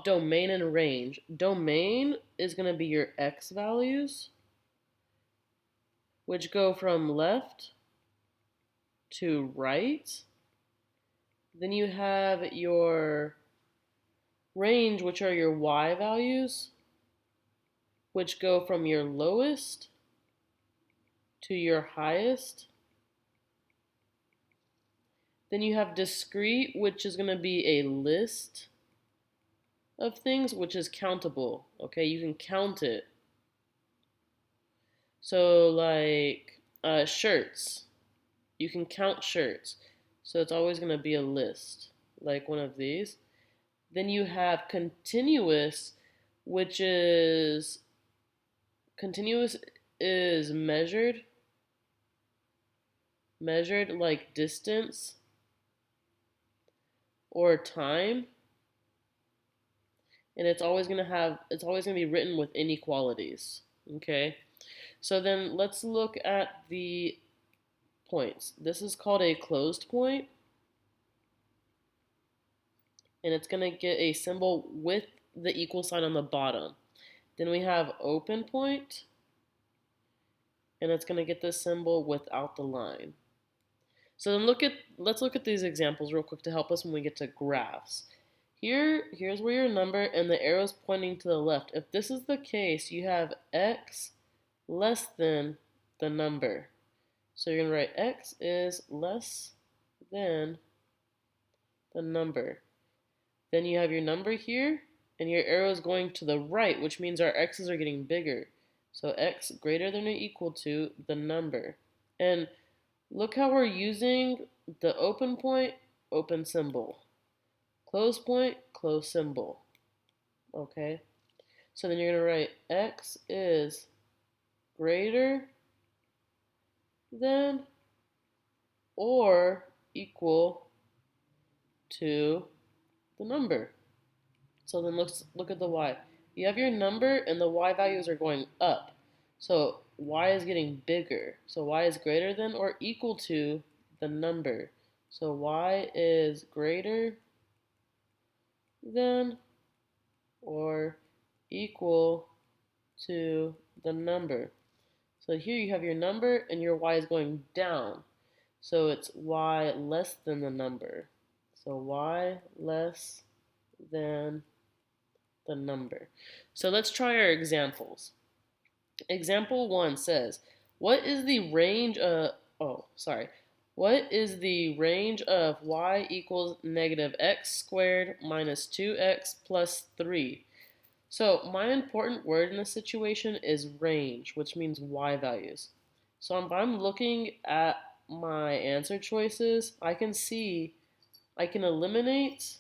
domain and range. Domain is going to be your x values, which go from left to right. Then you have your range, which are your y values, which go from your lowest to your highest. Then you have discrete, which is going to be a list of things, which is countable. Okay, you can count it. So like shirts, you can count shirts. So it's always going to be a list, like one of these. Then you have continuous, which is measured like distance or time, and it's always going to be written with inequalities. Okay, so then let's look at the points. This is called a closed point, and it's going to get a symbol with the equal sign on the bottom. Then we have open point, and it's going to get this symbol without the line. So then let's look at these examples real quick to help us when we get to graphs. Here's where your number and the arrow's pointing to the left. If this is the case, you have x less than the number. So you're going to write x is less than the number. Then you have your number here, and your arrow is going to the right, which means our x's are getting bigger. So x greater than or equal to the number. And look how we're using the open point, open symbol. Close point, close symbol. Okay? So then you're going to write x is greater than or equal to the number. So then let's look at the y. You have your number and the y values are going up. So y is getting bigger. So y is greater than or equal to the number. So y is greater than or equal to the number. So here you have your number and your y is going down. So it's y less than the number. So y less than the number. So let's try our examples. Example 1 says, what is the range of y equals negative x squared minus 2x plus 3? So my important word in this situation is range, which means y values. So if I'm looking at my answer choices, I can see I can eliminate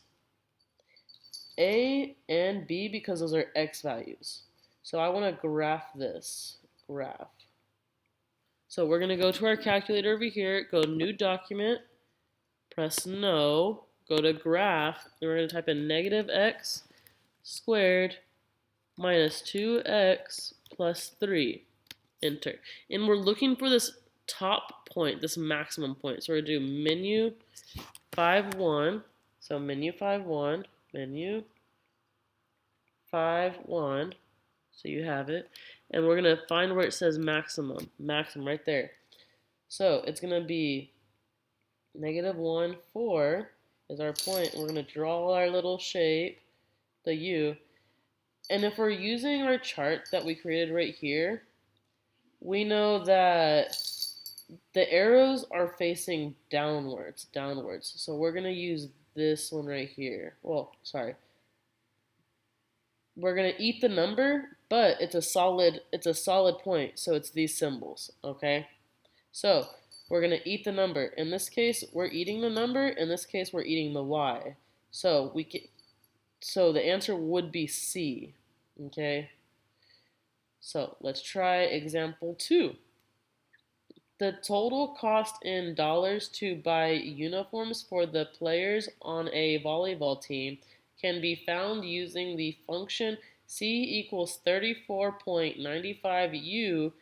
A and B because those are x values. So I want to graph this. Graph. So we're going to go to our calculator over here, go new document, press no, go to graph, and we're going to type in negative x squared minus 2x plus 3. Enter. And we're looking for this top point, this maximum point. So we're going to do menu 5-1. So menu 5-1, menu 5-1. So you have it. And we're going to find where it says maximum. Maximum right there. So it's going to be negative 1, 4 is our point. We're going to draw our little shape, the U. And if we're using our chart that we created right here, we know that the arrows are facing downwards. So we're going to use this one right here. Well, sorry. We're going to eat the number, but it's a solid point, so it's these symbols, okay? So we're going to eat the number. In this case, we're eating the number. In this case, we're eating the y. So the answer would be C, okay? So let's try example 2. The total cost in dollars to buy uniforms for the players on a volleyball team can be found using the function C equals 34.95U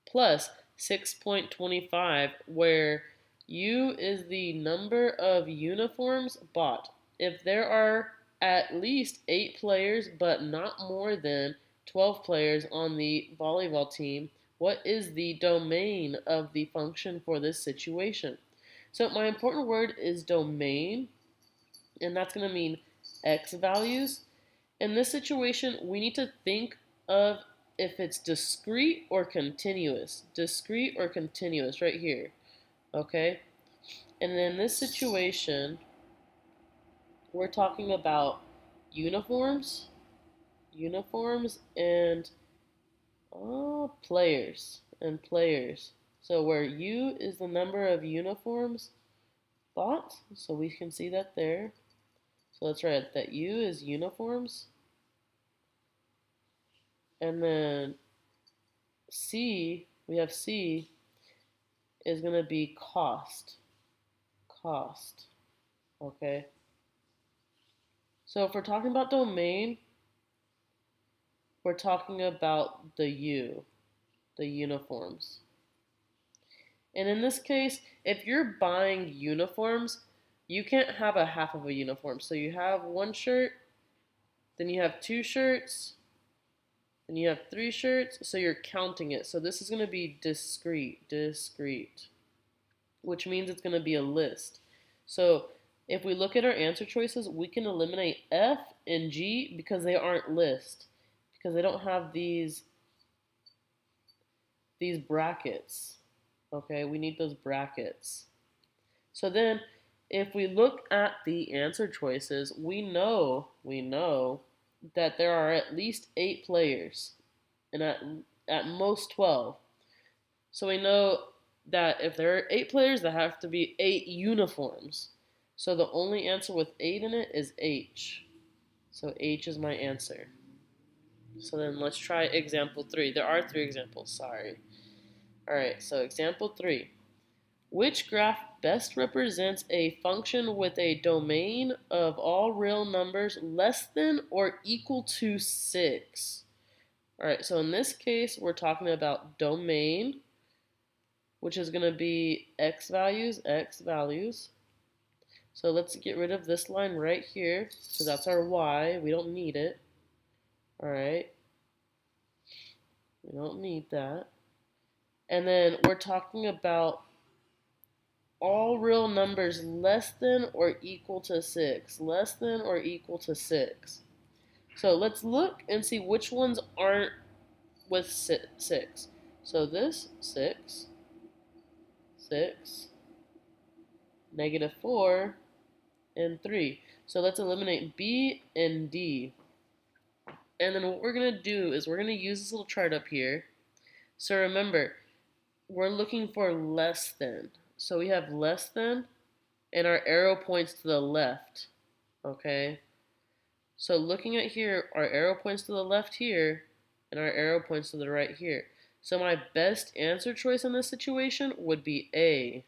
plus 6.25, where U is the number of uniforms bought. If there are at least 8 players, but not more than 12 players on the volleyball team, what is the domain of the function for this situation? So my important word is domain, and that's going to mean x values. In this situation, we need to think of if it's discrete or continuous. Discrete or continuous right here, okay? And in this situation, we're talking about uniforms, and players. So where U is the number of uniforms bought, so we can see that there. So let's write that U is uniforms, and then we have C is going to be cost, okay? So if we're talking about domain, we're talking about the U, the uniforms. And in this case, if you're buying uniforms, you can't have a half of a uniform. So you have one shirt, then you have two shirts, then you have three shirts, so you're counting it. So this is going to be discrete, which means it's going to be a list. So if we look at our answer choices, we can eliminate F and G because they aren't list, because they don't have these brackets. Okay, we need those brackets. So then if we look at the answer choices, we know that there are at least 8 players and at most 12. So we know that if there are 8 players, there have to be 8 uniforms. So the only answer with 8 in it is H. So H is my answer. So then let's try example 3. There are 3 examples, sorry. Alright, so example 3. Which graph best represents a function with a domain of all real numbers less than or equal to 6? Alright, so in this case, we're talking about domain, which is going to be x values. So let's get rid of this line right here. So that's our y. We don't need it. Alright, we don't need that. And then we're talking about all real numbers less than or equal to 6. Less than or equal to 6. So let's look and see which ones aren't with 6. So this, 6, -4, and 3. So let's eliminate B and D. And then what we're going to do is we're going to use this little chart up here. So remember, we're looking for less than. So we have less than, and our arrow points to the left. Okay? So looking at here, our arrow points to the left here, and our arrow points to the right here. So my best answer choice in this situation would be A.